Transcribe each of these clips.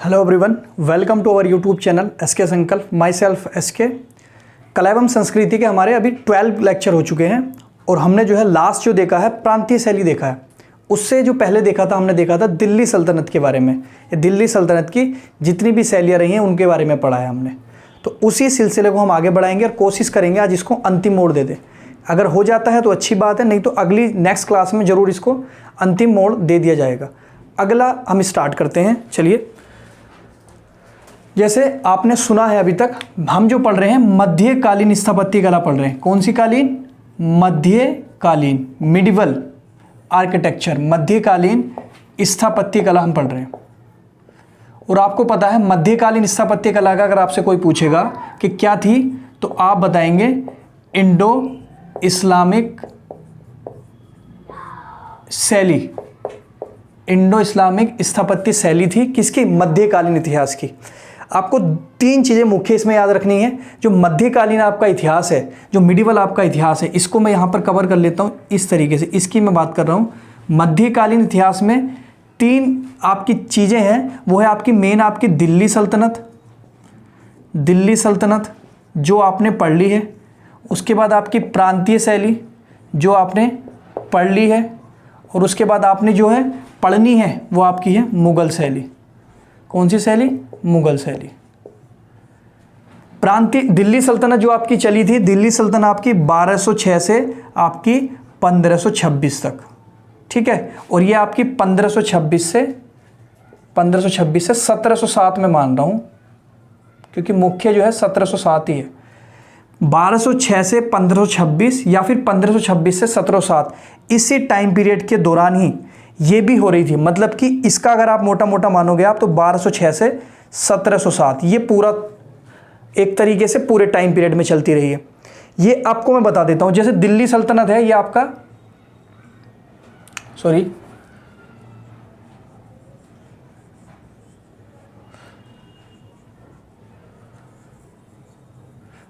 Hello everyone, welcome to our YouTube channel SK Sankalp. Myself SK. कला एवं संस्कृति के हमारे अभी 12 लेक्चर हो चुके हैं और हमने जो है लास्ट जो देखा है प्रांतीय शैली देखा है। उससे जो पहले देखा था हमने देखा था दिल्ली सल्तनत के बारे में। ये दिल्ली सल्तनत की जितनी भी शैलियाँ रही हैं उनके बारे में पढ़ा है हमने। तो उसी सिलसिले को हम आगे बढ़ाएंगे और कोशिश करेंगे आज इसको अंतिम मोड़ दे दें। अगर हो जाता है तो अच्छी बात है, नहीं तो अगली नेक्स्ट क्लास में ज़रूर इसको अंतिम मोड़ दे दिया जाएगा। अगला हम स्टार्ट करते हैं। चलिए, जैसे आपने सुना है अभी तक हम जो पढ़ रहे हैं मध्यकालीन स्थापत्य कला पढ़ रहे हैं। कौन सी कालीन? मध्यकालीन, मिडिवल आर्किटेक्चर, मध्यकालीन स्थापत्य कला हम पढ़ रहे हैं। और आपको पता है मध्यकालीन स्थापत्य कला का अगर आपसे कोई पूछेगा कि क्या थी तो आप बताएंगे इंडो इस्लामिक शैली। इंडो इस्लामिक स्थापत्य शैली थी किसकी? मध्यकालीन इतिहास की। आपको तीन चीज़ें मुख्य इसमें याद रखनी है। जो मध्यकालीन आपका इतिहास है, जो मिडिवल आपका इतिहास है, इसको मैं यहाँ पर कवर कर लेता हूँ इस तरीके से। इसकी मैं बात कर रहा हूँ। मध्यकालीन इतिहास में तीन आपकी चीज़ें हैं। वो है आपकी मेन आपकी दिल्ली सल्तनत, दिल्ली सल्तनत जो आपने पढ़ ली है। उसके बाद आपकी प्रांतीय शैली जो आपने पढ़ ली है। और उसके बाद आपने जो है पढ़नी है वो आपकी है मुग़ल शैली। कौन सी शैली? मुग़ल शैली। प्रांतीय दिल्ली सल्तनत जो आपकी चली थी, दिल्ली सल्तनत आपकी 1206 से आपकी 1526 तक, ठीक है। और ये आपकी 1526 से 1707 में मान रहा हूँ, क्योंकि मुख्य जो है 1707 ही है। 1206 से 1526 या फिर 1526 से 1707, इसी टाइम पीरियड के दौरान ही ये भी हो रही थी। मतलब कि इसका अगर आप मोटा मोटा मानोगे आप तो 1206 से 1707 ये पूरा एक तरीके से पूरे टाइम पीरियड में चलती रही है। ये आपको मैं बता देता हूँ। जैसे दिल्ली सल्तनत है, ये आपका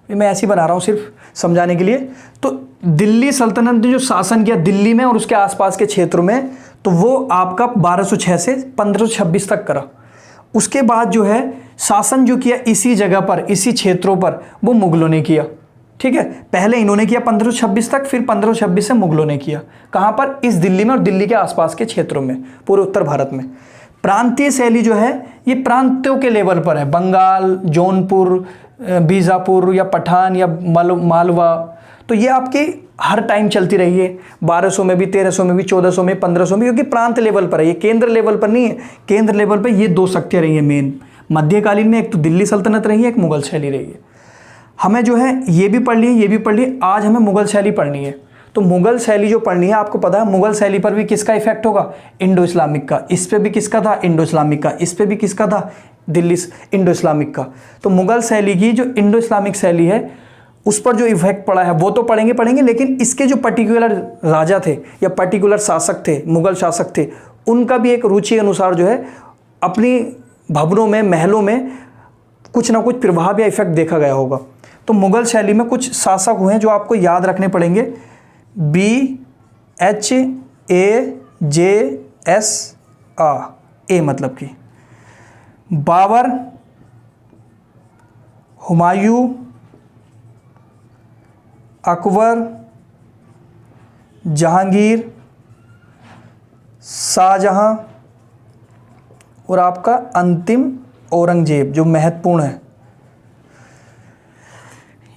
मैं ऐसे ही बना रहा हूँ सिर्फ समझाने के लिए। तो दिल्ली सल्तनत ने जो शासन किया दिल्ली में और उसके आसपास के क्षेत्रों में, तो वो आपका 1206 से 1526 तक करा। उसके बाद जो है शासन जो किया इसी जगह पर, इसी क्षेत्रों पर, वो मुगलों ने किया, ठीक है। पहले इन्होंने किया 1526 तक, फिर 1526 से मुगलों ने किया। कहाँ पर? इस दिल्ली में और दिल्ली के आसपास के क्षेत्रों में, पूरे उत्तर भारत में। प्रांतीय शैली जो है ये प्रांतों के लेवल पर है। बंगाल, जौनपुर, बीजापुर या पठान या मालवा, तो ये आपकी हर टाइम चलती रही है। 1200 में भी, 1300 में भी, 1400 में, 1500 में, क्योंकि प्रांत लेवल पर है, ये केंद्र लेवल पर नहीं है। केंद्र लेवल पर ये दो शक्तियाँ रही हैं मेन मध्यकालीन में। एक तो दिल्ली सल्तनत रही है, एक मुगल शैली रही है। हमें जो है ये भी पढ़ ली है, ये भी पढ़ ली है। आज हमें मुगल शैली पढ़नी है। तो मुगल शैली जो पढ़नी है, आपको पता है मुगल शैली पर भी किसका इफेक्ट होगा? इंडो इस्लामिक का। इस पे भी किसका था? इंडो इस्लामिक का। इस पे भी किसका था? दिल्ली इंडो इस्लामिक का। तो मुगल शैली की जो इंडो इस्लामिक शैली है उस पर जो इफेक्ट पड़ा है वो तो पढ़ेंगे, लेकिन इसके जो पर्टिकुलर राजा थे या पर्टिकुलर शासक थे, मुगल शासक थे, उनका भी एक रुचि अनुसार जो है अपनी भवनों में, महलों में कुछ ना कुछ प्रभाव या इफेक्ट देखा गया होगा। तो मुगल शैली में कुछ शासक हुए हैं जो आपको याद रखने पड़ेंगे। BHAJSA, मतलब कि बाबर, हुमायूं, अकबर, जहांगीर, शाहजहां और आपका अंतिम औरंगजेब जो महत्वपूर्ण है।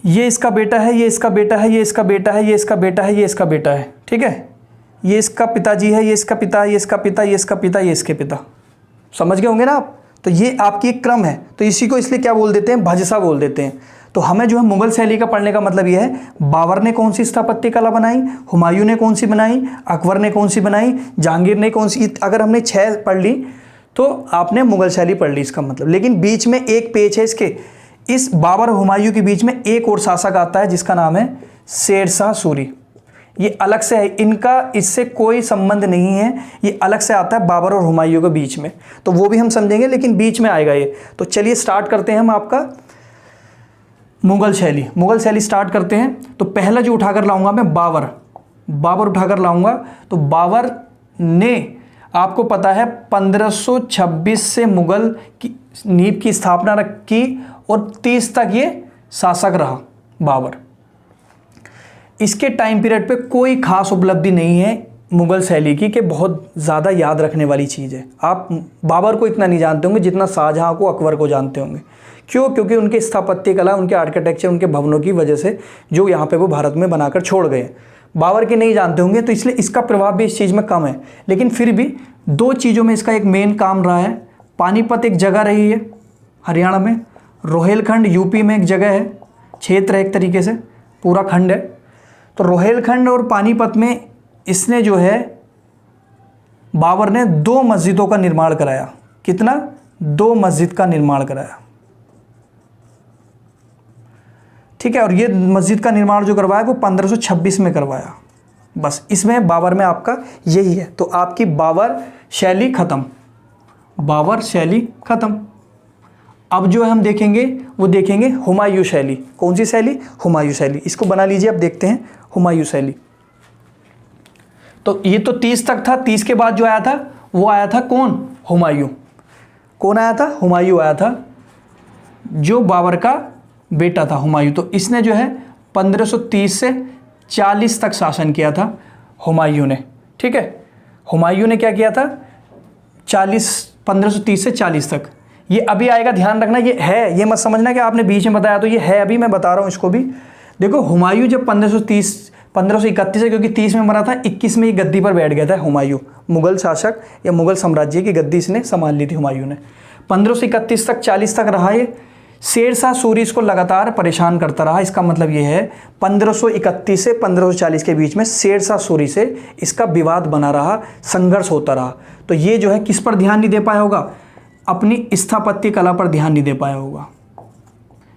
ये इसका बेटा है, ये इसका बेटा है, ये इसका बेटा है, ये इसका बेटा है, ये इसका बेटा है, ठीक है। ये इसका पिताजी है, ये इसका पिता, ये इसका पिता, ये इसका पिता, ये इसके पिता। समझ गए होंगे ना आप? तो ये आपकी एक क्रम है। तो इसी को इसलिए क्या बोल देते हैं? भजसा बोल देते हैं। तो हमें जो है मुगल शैली का पढ़ने का मतलब ये है, बाबर ने कौन सी स्थापत्य कला बनाई, हुमायूं ने कौन सी बनाई, अकबर ने कौन सी बनाई, जहांगीर ने कौन सी। अगर हमने 6 पढ़ ली तो आपने मुगल शैली पढ़ ली इसका मतलब। लेकिन बीच में एक पेज है इसके, इस बाबर और हुमायूं के बीच में एक और शासक आता है जिसका नाम है शेरशाह सूरी। ये अलग से है, इनका इससे कोई संबंध नहीं है, ये अलग से आता है बाबर और हुमायूं के बीच में। तो वो भी हम समझेंगे, लेकिन बीच में आएगा ये। तो चलिए स्टार्ट करते हैं हम आपका मुगल शैली स्टार्ट करते हैं। तो पहला जो उठाकर लाऊंगा मैं बाबर उठाकर लाऊंगा। तो बाबर ने आपको पता है 1526 से मुगल की नींव की स्थापना की और 30 तक ये शासक रहा बाबर। इसके टाइम पीरियड पे कोई खास उपलब्धि नहीं है मुगल शैली की कि बहुत ज़्यादा याद रखने वाली चीज़ है। आप बाबर को इतना नहीं जानते होंगे जितना शाहजहाँ को, अकबर को जानते होंगे। क्यों? क्योंकि उनके स्थापत्य कला, उनके आर्किटेक्चर, उनके भवनों की वजह से जो यहाँ पे वो भारत में बनाकर छोड़ गए। बाबर के नहीं जानते होंगे, तो इसलिए इसका प्रभाव भी इस चीज़ में कम है। लेकिन फिर भी दो चीज़ों में इसका एक मेन काम रहा है। पानीपत एक जगह रही है हरियाणा में, रोहेलखंड यूपी में एक जगह है, क्षेत्र है एक तरीके से, पूरा खंड है। तो रोहेलखंड और पानीपत में इसने जो है बाबर ने 2 मस्जिदों का निर्माण कराया। कितना? 2 मस्जिद का निर्माण कराया। ठीक है। और ये मस्जिद का निर्माण जो करवाया वो 1526 में करवाया। बस इसमें बाबर में आपका यही है। तो आपकी बाबर शैली खत्म, बाबर शैली खत्म। अब जो है हम देखेंगे वो देखेंगे हुमायूं शैली। कौन सी शैली? हुमायूं शैली। इसको बना लीजिए, अब देखते हैं हुमायूं शैली। तो ये तो 30 तक था। 30 के बाद जो आया था वो आया था कौन? हुमायूं। कौन आया था? हुमायूं आया था, जो बाबर का बेटा था हुमायूं। तो इसने जो है 1530 से 40 तक शासन किया था हुमायूं ने। ठीक है। हुमायूं ने क्या किया था? 1530 से 40 तक। ये अभी आएगा, ध्यान रखना। ये है, ये मत समझना कि आपने बीच में बताया, तो ये है अभी मैं बता रहा हूँ इसको भी। देखो हुमायूं जब 1531 है, क्योंकि 30 में मरा था, 21 में ये गद्दी पर बैठ गया था हुमायूं। मुगल शासक या मुगल साम्राज्य की गद्दी इसने संभाल ली थी हुमायूं ने। 1531 तक 40 तक रहा ये। शेर शाह सूरी इसको लगातार परेशान करता रहा। इसका मतलब ये है 1531 से 1540 के बीच में शेर शाह सूरी से इसका विवाद बना रहा, संघर्ष होता रहा। तो ये जो है किस पर ध्यान नहीं दे पाया होगा? अपनी स्थापत्य कला पर ध्यान नहीं दे पाया होगा,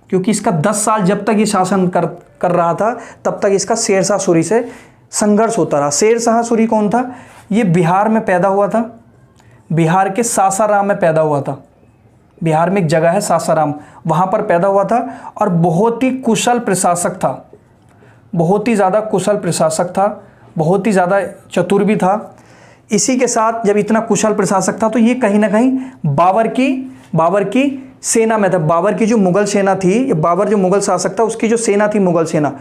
क्योंकि इसका 10 साल जब तक ये शासन कर रहा था तब तक इसका शेर शाह सूरी से संघर्ष होता रहा। शेर शाह सूरी कौन था? ये बिहार में पैदा हुआ था, बिहार के सासाराम में पैदा हुआ था। बिहार में एक जगह है सासाराम, वहाँ पर पैदा हुआ था और बहुत ही कुशल प्रशासक था, बहुत ही ज़्यादा कुशल प्रशासक था, बहुत ही ज़्यादा चतुर भी था। इसी के साथ जब इतना कुशल प्रशासक था तो ये कहीं ना कहीं बाबर की सेना में था। बाबर की जो मुगल सेना थी, बाबर जो मुगल शासक था उसकी जो सेना थी मुगल सेना,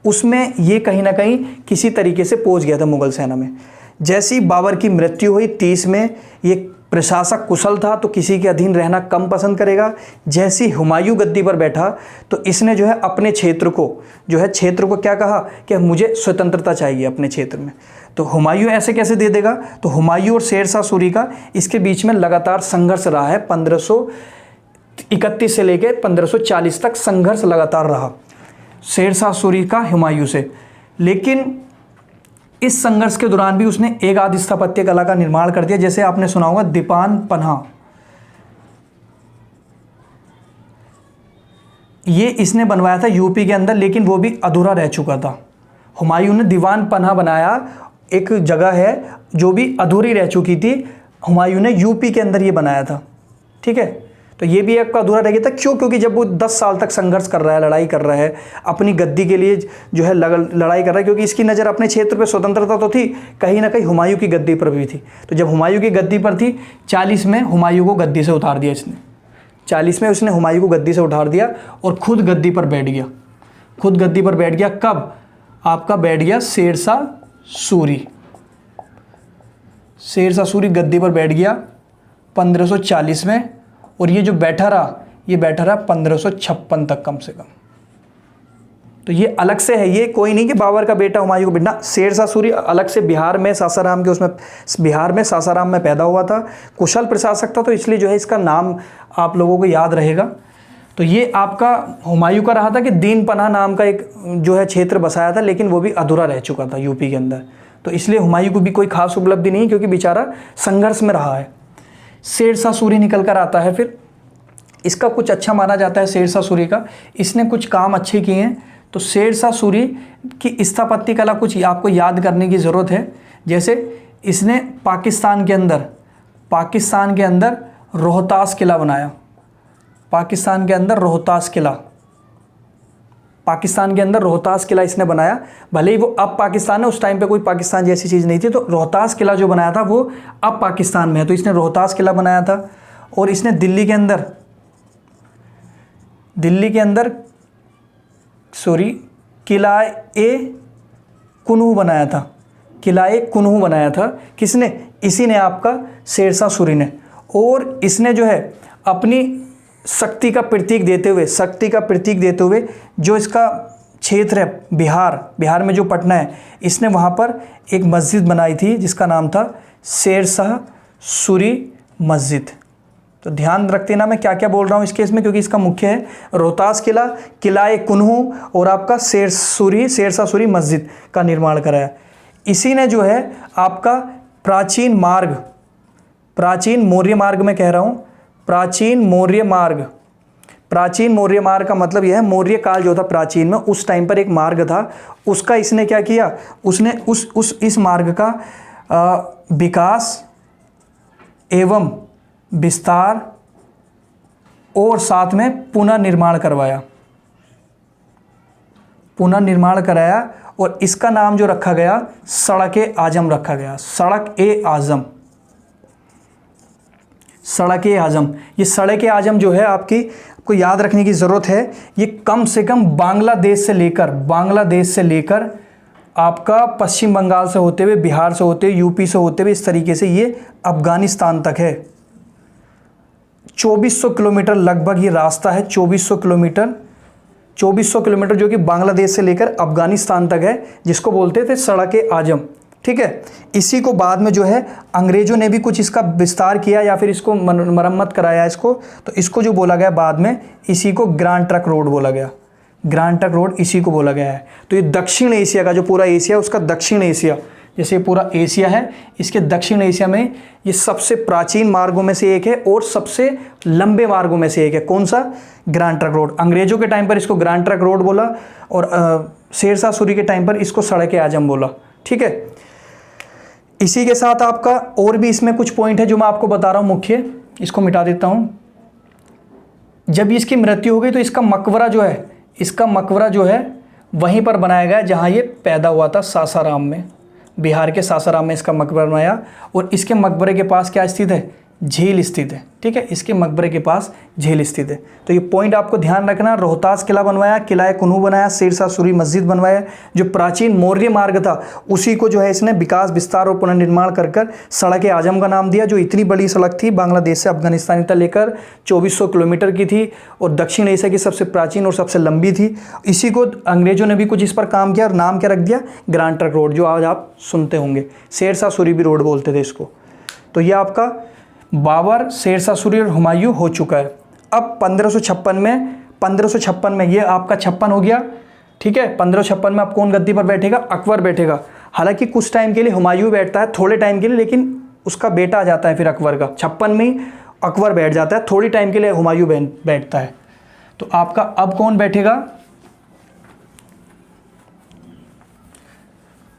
उसमें ये कहीं ना कहीं किसी तरीके से पहुंच गया था मुगल सेना में। जैसी बाबर की मृत्यु हुई 30 में, ये प्रशासक कुशल था तो किसी के अधीन रहना कम पसंद करेगा। जैसी हुमायूं गद्दी पर बैठा तो इसने जो है अपने क्षेत्र को क्या कहा कि मुझे स्वतंत्रता चाहिए अपने क्षेत्र में। तो हुमायूं ऐसे कैसे दे देगा? तो हुमायूं और शेर शाह सूरी का इसके बीच में लगातार संघर्ष रहा है। 1531 से लेकर 1540 तक संघर्ष लगातार रहा शेर शाह सूरी का हुमायूं से। लेकिन इस संघर्ष के दौरान भी उसने एक आदि स्थापत्य कला का निर्माण कर दिया। जैसे आपने सुना होगा दीवान पन्हा, ये इसने बनवाया था यूपी के अंदर, लेकिन वो भी अधूरा रह चुका था। हुमायूं ने दीवान पन्हा बनाया, एक जगह है जो भी अधूरी रह चुकी थी, हुमायूं ने यूपी के अंदर ये बनाया था। ठीक है। तो ये भी आपका अधूरा रह गया था। क्यों? क्योंकि जब वो 10 साल तक संघर्ष कर रहा है, लड़ाई कर रहा है, अपनी गद्दी के लिए जो है लड़ाई कर रहा है, क्योंकि इसकी नज़र अपने क्षेत्र पे स्वतंत्रता तो थी, कहीं ना कहीं हुमायूं की गद्दी पर भी थी। तो जब हुमायूं की गद्दी पर थी, 40 में हुमायूं को गद्दी से उतार दिया इसने। 40 में उसने हुमायूं को गद्दी से उतार दिया और खुद गद्दी पर बैठ गया। खुद गद्दी पर बैठ गया कब? आपका बैठ गया शेर शाह सूरी। शेर शाह सूरी गद्दी पर बैठ गया 1540 में, और ये जो बैठा रहा, ये बैठा रहा 1556 तक कम से कम। तो ये अलग से है, ये कोई नहीं कि बाबर का बेटा हुमायूं को बेटा। शेर शाह सूरी अलग से बिहार में सासाराम के उसमें बिहार में सासाराम में पैदा हुआ था, कुशल प्रशासक था, तो इसलिए जो है इसका नाम आप लोगों को याद रहेगा। तो ये आपका हुमायूं का रहा था कि दीन पनाह नाम का एक जो है क्षेत्र बसाया था, लेकिन वो भी अधूरा रह चुका था यूपी के अंदर। तो इसलिए हुमायूं को भी कोई खास उपलब्धि नहीं, क्योंकि बेचारा संघर्ष में रहा है। शेर शाह सूरी निकल कर आता है। फिर इसका कुछ अच्छा माना जाता है शेर शाह सूरी का, इसने कुछ काम अच्छे किए हैं। तो शेर शाह सूरी की स्थापत्य कला कुछ आपको याद करने की ज़रूरत है। जैसे इसने पाकिस्तान के अंदर रोहतास किला बनाया। पाकिस्तान के अंदर रोहतास किला, पाकिस्तान के अंदर रोहतास किला इसने बनाया। भले ही वो अब पाकिस्तान है, उस टाइम पे कोई पाकिस्तान जैसी चीज़ नहीं थी, तो रोहतास किला जो बनाया था वो अब पाकिस्तान में है, तो इसने रोहतास किला बनाया था। और इसने दिल्ली के अंदर किला-ए कुनू बनाया था। किला-ए कुनू बनाया था किसने? इसी ने, आपका शेरशाह सूरी ने। और इसने जो है अपनी शक्ति का प्रतीक देते हुए जो इसका क्षेत्र है बिहार में जो पटना है, इसने वहाँ पर एक मस्जिद बनाई थी जिसका नाम था शेरशाह सूरी मस्जिद। तो ध्यान रखते ना मैं क्या क्या बोल रहा हूँ इस केस में, क्योंकि इसका मुख्य है रोहतास किला, किला-ए कुनू और आपका शेरशाह सूरी मस्जिद का निर्माण कराया। इसी ने जो है आपका प्राचीन मौर्य मार्ग में कह रहा हूँ, प्राचीन मौर्य मार्ग का मतलब यह है मौर्य काल जो था प्राचीन में, उस टाइम पर एक मार्ग था, उसका इसने क्या किया, उसने इस मार्ग का विकास एवं विस्तार और साथ में पुनर्निर्माण कराया। और इसका नाम जो रखा गया सड़क-ए-आज़म रखा गया। सड़क-ए-आज़म। ये सड़क-ए-आज़म जो है आपको याद रखने की ज़रूरत है, ये कम से कम बांग्लादेश से लेकर आपका पश्चिम बंगाल से होते हुए, बिहार से होते हुए, यूपी से होते हुए, इस तरीके से ये अफ़गानिस्तान तक है। 2400 किलोमीटर लगभग ये रास्ता है। 2400 किलोमीटर जो कि बांग्लादेश से लेकर अफ़गानिस्तान तक है, जिसको बोलते थे सड़क-ए-आज़म। ठीक है। इसी को बाद में जो है अंग्रेज़ों ने भी कुछ इसका विस्तार किया या फिर इसको मरम्मत कराया इसको, तो इसको जो बोला गया बाद में, इसी को ग्रांड ट्रंक रोड बोला गया। ग्रांड ट्रंक रोड इसी को बोला गया है। तो ये दक्षिण एशिया का जो पूरा एशिया, उसका दक्षिण एशिया, जैसे पूरा एशिया है, इसके दक्षिण एशिया में ये सबसे प्राचीन मार्गों में से एक है और सबसे लंबे मार्गों में से एक है। कौन सा? Grand trunk road. अंग्रेज़ों के टाइम पर इसको ग्रांड ट्रंक रोड बोला और शेरशाह सूरी के टाइम पर इसको सड़क-ए-आज़म बोला। ठीक है। इसी के साथ आपका और भी इसमें कुछ पॉइंट है जो मैं आपको बता रहा हूँ मुख्य, इसको मिटा देता हूँ। जब इसकी मृत्यु हो गई तो इसका मकबरा जो है वहीं पर बनाया गया जहाँ ये पैदा हुआ था, सासाराम में, बिहार के सासाराम में इसका मकबरा बनाया। और इसके मकबरे के पास क्या स्थित है? झील स्थित है। ठीक है। इसके मकबरे के पास झील स्थित है। तो ये पॉइंट आपको ध्यान रखना। रोहतास किला बनवाया, किला-ए कुनू बनाया, शेरशाह सूरी मस्जिद बनवाया। जो प्राचीन मौर्य मार्ग था उसी को जो है इसने विकास, विस्तार और पुनर्निर्माण कर सड़क-ए-आज़म का नाम दिया। जो इतनी बड़ी सड़क थी, बांग्लादेश से अफगानिस्तान तक लेकर 2400 किलोमीटर की थी और दक्षिण एशिया की सबसे प्राचीन और सबसे लंबी थी। इसी को अंग्रेज़ों ने भी कुछ इस पर काम किया और नाम क्या रख दिया? ग्रांड ट्रंक रोड, जो आज आप सुनते होंगे। शेरशाह सूरी भी रोड बोलते थे इसको। तो ये आपका बाबर, शेरशाह सूरी और हुमायूं हो चुका है। अब 1556 में ये आपका 56 हो गया। ठीक है। 1556 में अब कौन गद्दी पर बैठेगा? अकबर बैठेगा। हालांकि कुछ टाइम के लिए हुमायूं बैठता है, थोड़े टाइम के लिए, लेकिन उसका बेटा आ जाता है फिर अकबर का। 56 में ही अकबर बैठ जाता है, थोड़ी टाइम के लिए हुमायूं बैठता है। तो आपका अब कौन बैठेगा?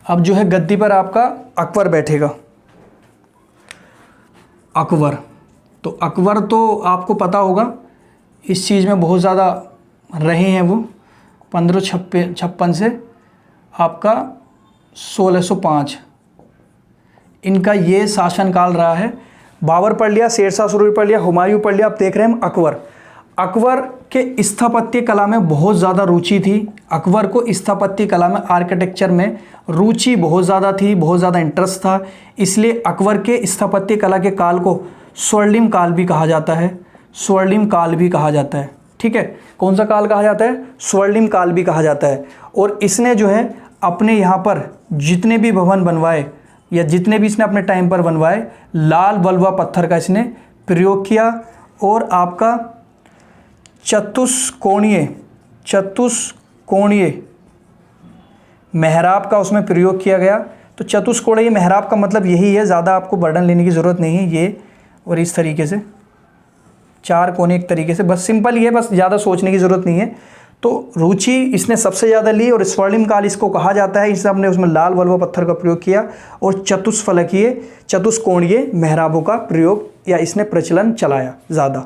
अब जो है गद्दी पर आपका अकबर बैठेगा। अकबर तो आपको पता होगा इस चीज़ में बहुत ज़्यादा रहे हैं वो। 1556 से आपका 1605 इनका ये शासनकाल रहा है। बाबर पढ़ लिया, शेरशाह सूरी पढ़ लिया, हुमायूं पढ़ लिया। अब देख रहे हैं हम अकबर के स्थापत्य कला में बहुत ज़्यादा रुचि थी। अकबर को स्थापत्य कला में, आर्किटेक्चर में रुचि बहुत ज़्यादा थी, बहुत ज़्यादा इंटरेस्ट था। इसलिए अकबर के स्थापत्य कला के काल को स्वर्णिम काल भी कहा जाता है। ठीक है। कौन सा काल कहा जाता है? स्वर्णिम काल भी कहा जाता है। और इसने जो है अपने यहाँ पर जितने भी भवन बनवाए या जितने भी इसने अपने टाइम पर बनवाए, लाल बलुआ पत्थर का इसने प्रयोग किया। और आपका चतुष्कोणीय मेहराब का उसमें प्रयोग किया गया। तो चतुष्कोणीय मेहराब का मतलब यही है, ज़्यादा आपको बर्डन लेने की ज़रूरत नहीं है। ये और इस तरीके से 4 कोने एक तरीके से, बस सिंपल ही है, बस ज़्यादा सोचने की ज़रूरत नहीं है। तो रुचि इसने सबसे ज़्यादा ली और स्वर्णिम काल इसको कहा जाता है। इसने हमने उसमें लाल बलुआ पत्थर का प्रयोग किया और चतुष्कोणीय मेहराबों का प्रयोग या इसने प्रचलन चलाया ज़्यादा।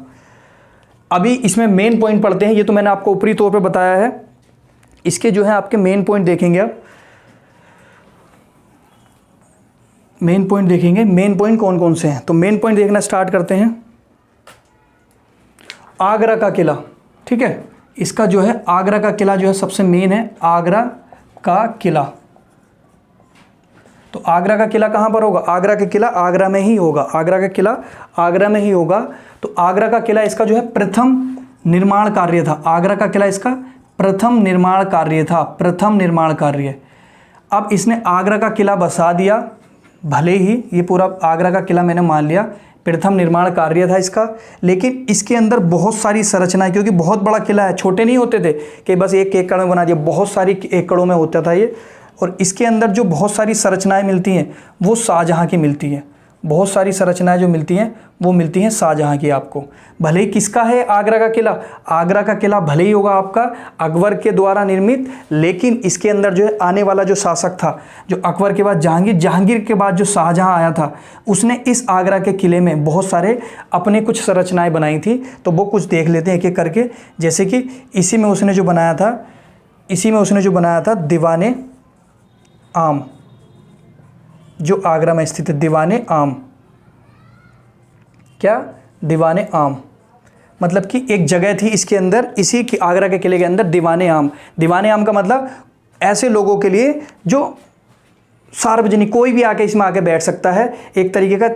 अभी इसमें मेन पॉइंट पढ़ते हैं। ये तो मैंने आपको ऊपरी तौर पे बताया है। इसके जो है आपके मेन पॉइंट देखेंगे आप, मेन पॉइंट देखेंगे। मेन पॉइंट कौन कौन से हैं, तो मेन पॉइंट देखना स्टार्ट करते हैं। आगरा का किला, ठीक है, इसका जो है आगरा का किला जो है सबसे मेन है, आगरा का किला। तो आगरा का किला कहाँ पर होगा, आगरा का किला आगरा में ही होगा, आगरा का किला आगरा में ही होगा। तो आगरा का किला इसका जो है प्रथम निर्माण कार्य था, आगरा का किला इसका प्रथम निर्माण कार्य था, प्रथम निर्माण कार्य। अब इसने आगरा का किला बसा दिया, भले ही ये पूरा आगरा का किला मैंने मान लिया प्रथम निर्माण कार्य था इसका, लेकिन इसके अंदर बहुत सारी संरचनाएं, क्योंकि बहुत बड़ा किला है, छोटे नहीं होते थे कि बस एक एकड़ में बना दिया, बहुत सारी एकड़ों में होता था ये। और इसके अंदर जो बहुत सारी संरचनाएं मिलती हैं वो शाहजहाँ की मिलती हैं, बहुत सारी संरचनाएं जो मिलती हैं वो मिलती हैं शाहजहाँ की आपको। भले ही किसका है आगरा का किला, आगरा का किला भले ही होगा आपका अकबर के द्वारा निर्मित, लेकिन इसके अंदर जो है आने वाला जो शासक था, जो अकबर के बाद जहांगीर, जहांगीर के बाद जो शाहजहाँ आया था, उसने इस आगरा के किले में बहुत सारे अपने कुछ संरचनाएँ बनाई थी। तो वो कुछ देख लेते हैं एक एक करके। जैसे कि इसी में उसने जो बनाया था, इसी में उसने जो बनाया था दीवाने आम, जो आगरा में स्थित है, दीवाने आम। क्या, दीवाने आम, मतलब कि एक जगह थी इसके अंदर, इसी की आगरा के किले के अंदर दीवाने आम। दीवाने आम का मतलब ऐसे लोगों के लिए जो सार्वजनिक, कोई भी आके इसमें आके बैठ सकता है, एक तरीके का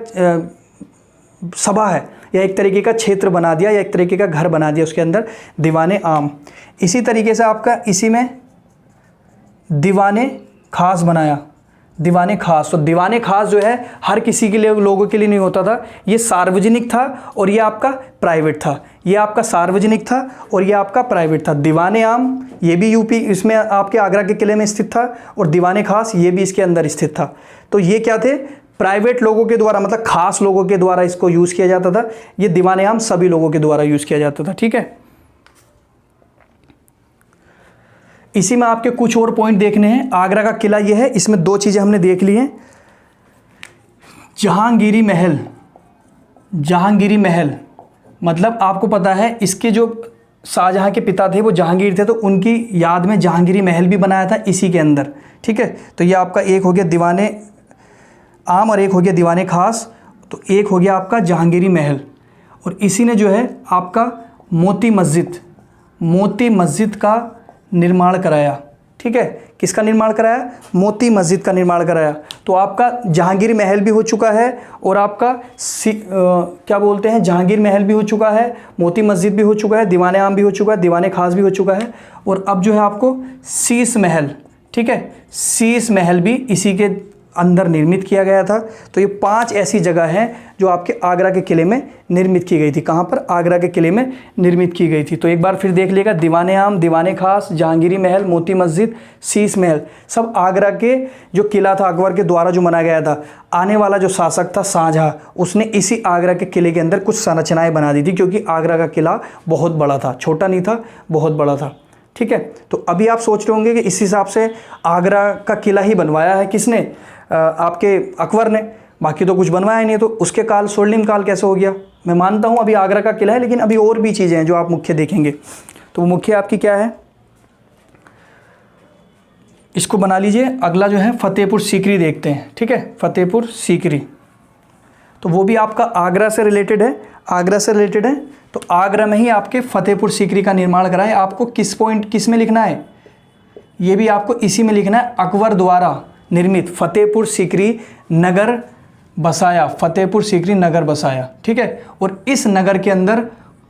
सभा है या एक तरीके का क्षेत्र बना दिया या एक तरीके का घर बना दिया उसके अंदर, दीवाने आम। इसी तरीके से आपका इसी में दीवाने खास बनाया, दीवाने खास। तो दीवाने खास जो है हर किसी के लिए, लोगों के लिए नहीं होता था, ये सार्वजनिक था और ये आपका प्राइवेट था, ये आपका सार्वजनिक था और ये आपका प्राइवेट था। दीवाने आम ये भी यूपी, इसमें आपके आगरा के किले में स्थित था, और दीवाने खास ये भी इसके अंदर स्थित था। तो ये क्या थे, प्राइवेट लोगों के द्वारा, मतलब खास लोगों के द्वारा इसको यूज़ किया जाता था। ये दीवाने आम सभी लोगों के द्वारा यूज़ किया जाता था, ठीक है। इसी में आपके कुछ और पॉइंट देखने हैं। आगरा का किला ये है, इसमें दो चीज़ें हमने देख ली हैं। जहांगीरी महल, जहांगीरी महल मतलब आपको पता है इसके जो शाहजहाँ के पिता थे वो जहांगीर थे, तो उनकी याद में जहांगीरी महल भी बनाया था इसी के अंदर, ठीक है। तो ये आपका एक हो गया दीवाने आम और एक हो गया दीवाने खास, तो एक हो गया आपका जहांगीरी महल। और इसी ने जो है आपका मोती मस्जिद, मोती मस्जिद का निर्माण कराया, ठीक है। किसका निर्माण कराया, मोती मस्जिद का निर्माण कराया। तो आपका जहांगीर महल भी हो चुका है और आपका क्या बोलते हैं, जहांगीर महल भी हो चुका है, मोती मस्जिद भी हो चुका है, दीवाने आम भी हो चुका है, दीवाने खास भी हो चुका है। और अब जो है आपको शीश महल, ठीक है, शीश महल भी इसी के अंदर निर्मित किया गया था। तो ये 5 ऐसी जगह हैं जो आपके आगरा के किले में निर्मित की गई थी। कहाँ पर, आगरा के किले में निर्मित की गई थी। तो एक बार फिर देख लेगा, दीवाने आम, दीवाने खास, जहांगीरी महल, मोती मस्जिद, शीश महल, सब आगरा के जो किला था अकबर के द्वारा जो बनाया गया था। आने वाला जो शासक था शाहजहाँ, उसने इसी आगरा के किले के अंदर कुछ संरचनाएँ बना दी थी, क्योंकि आगरा का किला बहुत बड़ा था, छोटा नहीं था, बहुत बड़ा था, ठीक है। तो अभी आप सोच रहे होंगे कि इस हिसाब से आगरा का किला ही बनवाया है किसने, आपके अकबर ने, बाकी तो कुछ बनवाया ही नहीं। तो उसके काल स्वर्णिम काल कैसे हो गया। मैं मानता हूँ अभी आगरा का किला है, लेकिन अभी और भी चीज़ें हैं जो आप मुख्य देखेंगे। तो वो मुख्य आपकी क्या है, इसको बना लीजिए। अगला जो है फतेहपुर सीकरी देखते हैं, ठीक है, फतेहपुर सीकरी। तो वो भी आपका आगरा से रिलेटेड है, आगरा से रिलेटेड है। तो आगरा में ही आपके फतेहपुर सीकरी का निर्माण करा है। आपको किस पॉइंट, किस में लिखना है, ये भी आपको इसी में लिखना है, अकबर द्वारा निर्मित फतेहपुर सीकरी नगर बसाया, फतेहपुर सीकरी नगर बसाया, ठीक है। और इस नगर के अंदर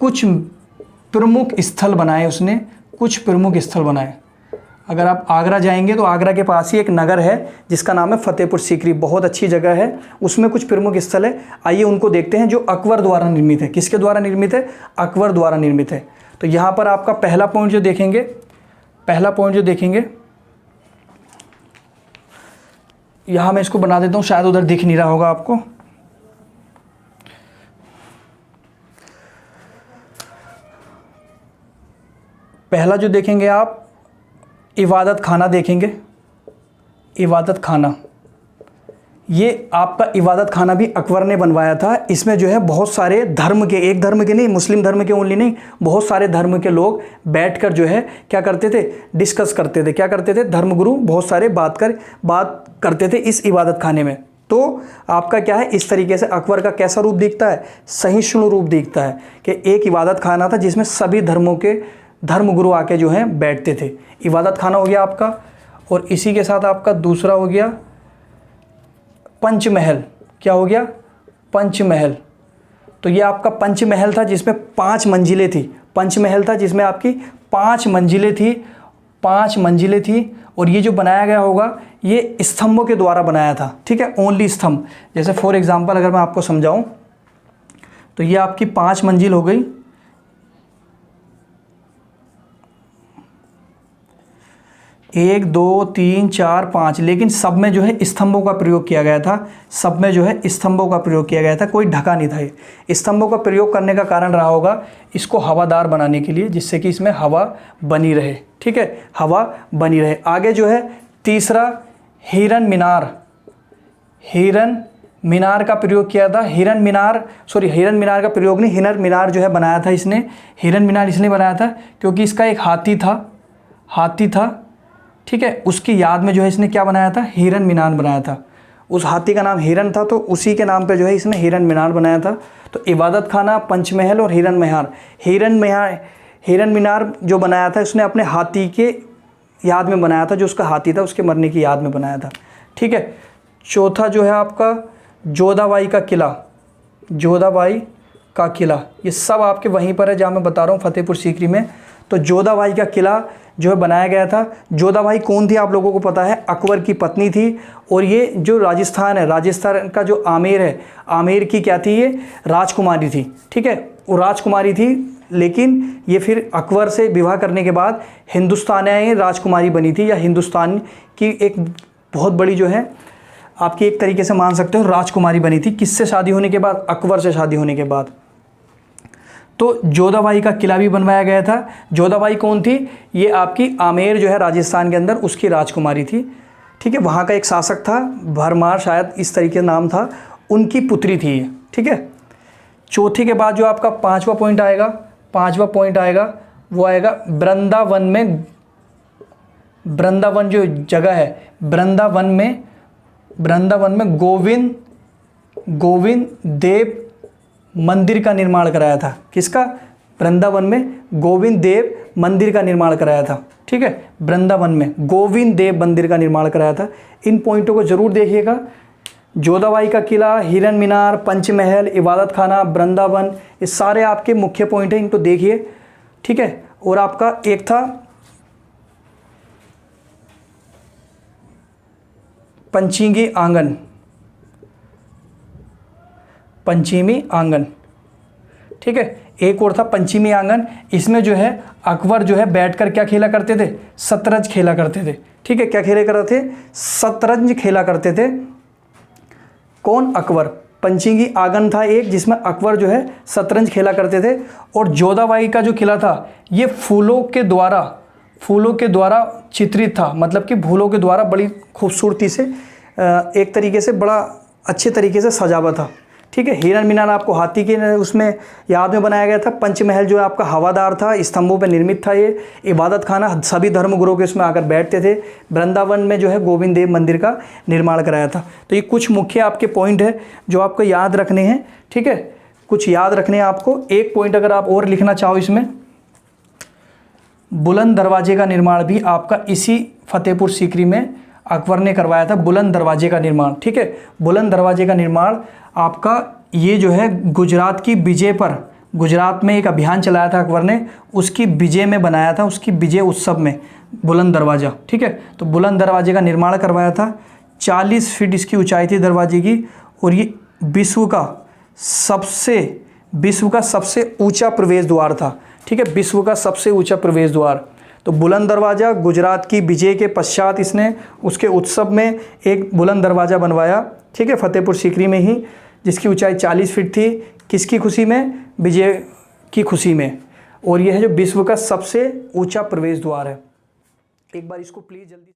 कुछ प्रमुख स्थल बनाए उसने, कुछ प्रमुख स्थल बनाए। अगर आप आगरा जाएंगे तो आगरा के पास ही एक नगर है जिसका नाम है फतेहपुर सीकरी, बहुत अच्छी जगह है, उसमें कुछ प्रमुख स्थल है। आइए उनको देखते हैं, जो अकबर द्वारा निर्मित है। किसके द्वारा निर्मित है, अकबर द्वारा निर्मित है। तो यहाँ पर आपका पहला पॉइंट जो देखेंगे, पहला पॉइंट जो देखेंगे, यहाँ मैं इसको बना देता हूँ, शायद उधर दिख नहीं रहा होगा आपको। पहला जो देखेंगे आप, इबादत खाना देखेंगे, इबादत खाना। ये आपका इबादत खाना भी अकबर ने बनवाया था। इसमें जो है बहुत सारे धर्म के, एक धर्म के नहीं, मुस्लिम धर्म के ओनली नहीं, बहुत सारे धर्म के लोग बैठकर जो है क्या करते थे, डिस्कस करते थे। क्या करते थे, धर्मगुरु बहुत सारे बात करते थे इस इबादत खाने में। तो आपका क्या है, इस तरीके से अकबर का कैसा रूप दिखता है, सहिष्णु रूप दिखता है कि एक इबादत खाना था जिसमें सभी धर्मों के धर्मगुरु आके जो हैं बैठते थे। इबादत खाना हो गया आपका। और इसी के साथ आपका दूसरा हो गया पंचमहल। क्या हो गया, पंचमहल। तो ये आपका पंचमहल था जिसमें 5 मंजिलें थी। पंचमहल था जिसमें आपकी 5 मंजिलें थी, 5 मंजिलें थी। और ये जो बनाया गया होगा ये स्तंभों के द्वारा बनाया था, ठीक है, ओनली स्तंभ। जैसे फॉर एग्जांपल अगर मैं आपको समझाऊं तो ये आपकी 5 मंजिल हो गई। 1 2 3 4 5, लेकिन सब में जो है स्तंभों का प्रयोग किया गया था। सब में जो है स्तंभों का प्रयोग किया गया था, कोई ढका नहीं था। ये स्तंभों का प्रयोग करने का कारण रहा होगा इसको हवादार बनाने के लिए, जिससे कि इसमें हवा बनी रहे, ठीक है, हवा बनी रहे। आगे जो है तीसरा हिरन मीनार। हिरन मीनार का प्रयोग किया था। हिरन मीनार का प्रयोग नहीं, हिरन मीनार जो है बनाया था इसने। हिरन मीनार इसलिए बनाया था क्योंकि इसका एक हाथी था, ठीक है, उसकी याद में जो है इसने क्या बनाया था, हिरन मीनार बनाया था। उस हाथी का नाम हिरन था तो उसी के नाम पे जो है इसने हिरन मीनार बनाया था। तो इबादत खाना, पंचमहल और हिरन मीनार जो बनाया था उसने अपने हाथी के याद में बनाया था, जो उसका हाथी था उसके मरने की याद में बनाया था, ठीक है। चौथा जो है आपका जोधाबाई का किला। ये सब आपके वहीं पर है जहाँ मैं बता रहा हूँ, फतेहपुर सीकरी में। तो जोधाबाई का किला जो है बनाया गया था। जोधाबाई कौन थी आप लोगों को पता है, अकबर की पत्नी थी। और ये जो राजस्थान है, राजस्थान का जो आमेर है, आमेर की क्या थी, ये राजकुमारी थी, ठीक है, वो राजकुमारी थी। लेकिन ये फिर अकबर से विवाह करने के बाद हिंदुस्तान है, ये राजकुमारी बनी थी, या हिंदुस्तान की एक बहुत बड़ी जो है आपकी एक तरीके से मान सकते हो राजकुमारी बनी थी। किससे शादी होने के बाद, अकबर से शादी होने के बाद। तो जोधाबाई का किला भी बनवाया गया था। जोधाबाई कौन थी, ये आपकी आमेर जो है राजस्थान के अंदर, उसकी राजकुमारी थी, ठीक है। वहाँ का एक शासक था, भरमार शायद इस तरीके नाम था, उनकी पुत्री थी ये, ठीक है। चौथे के बाद जो आपका पांचवा पॉइंट आएगा वो आएगा वृंदावन जो जगह है, वृंदावन में गोविंद देव मंदिर का निर्माण कराया था। किसका, वृंदावन में गोविंद देव मंदिर का निर्माण कराया था, ठीक है। वृंदावन में गोविंद देव मंदिर का निर्माण कराया था। इन पॉइंटों को जरूर देखिएगा। जोधाबाई का किला, हिरन मीनार, पंचमहल, इबादत खाना, वृंदावन, ये सारे आपके मुख्य पॉइंट हैं, इनको देखिए, ठीक है। और आपका एक था पंचीमी आंगन, ठीक है। एक और था पंचमी आंगन। इसमें जो है अकबर जो है बैठकर क्या खेला करते थे, शतरंज खेला करते थे, ठीक है। क्या खेला करते थे, शतरंज खेला करते थे। कौन, अकबर। पंचमी आंगन था एक जिसमें अकबर जो है शतरंज खेला करते थे। और जोधाबाई का जो किला था ये फूलों के द्वारा चित्रित था, मतलब कि फूलों के द्वारा बड़ी खूबसूरती से एक तरीके से बड़ा अच्छे तरीके से सजा हुआ था, ठीक है। हिरन मीनार आपको हाथी के उसमें याद में बनाया गया था। पंचमहल जो है आपका हवादार था, स्तंभों पर निर्मित था ये। इबादत खाना सभी धर्मगुरुओं के उसमें आकर बैठते थे। वृंदावन में जो है गोविंद देव मंदिर का निर्माण कराया था। तो ये कुछ मुख्य आपके पॉइंट है जो आपको याद रखने हैं, ठीक है, कुछ याद रखने हैं आपको। एक पॉइंट अगर आप और लिखना चाहो इसमें, बुलंद दरवाजे का निर्माण भी आपका इसी फतेहपुर सीकरी में अकबर ने करवाया था। बुलंद दरवाजे का निर्माण, ठीक है। बुलंद दरवाजे का निर्माण आपका ये जो है गुजरात की विजय पर, गुजरात में एक अभियान चलाया था अकबर ने, उसकी विजय में बनाया था, उसकी विजय उत्सव में बुलंद दरवाज़ा, ठीक है। तो बुलंद दरवाजे का निर्माण करवाया था। 40 फीट इसकी ऊंचाई थी दरवाजे की। और ये विश्व का सबसे ऊंचा प्रवेश द्वार था, ठीक है, विश्व का सबसे ऊंचा प्रवेश द्वार। तो बुलंद दरवाज़ा गुजरात की विजय के पश्चात इसने उसके उत्सव में एक बुलंद दरवाज़ा बनवाया, ठीक है, फतेहपुर सीकरी में ही, जिसकी ऊंचाई 40 फीट थी। किसकी खुशी में, विजय की खुशी में। और यह है जो विश्व का सबसे ऊंचा प्रवेश द्वार है। एक बार इसको प्लीज़ जल्दी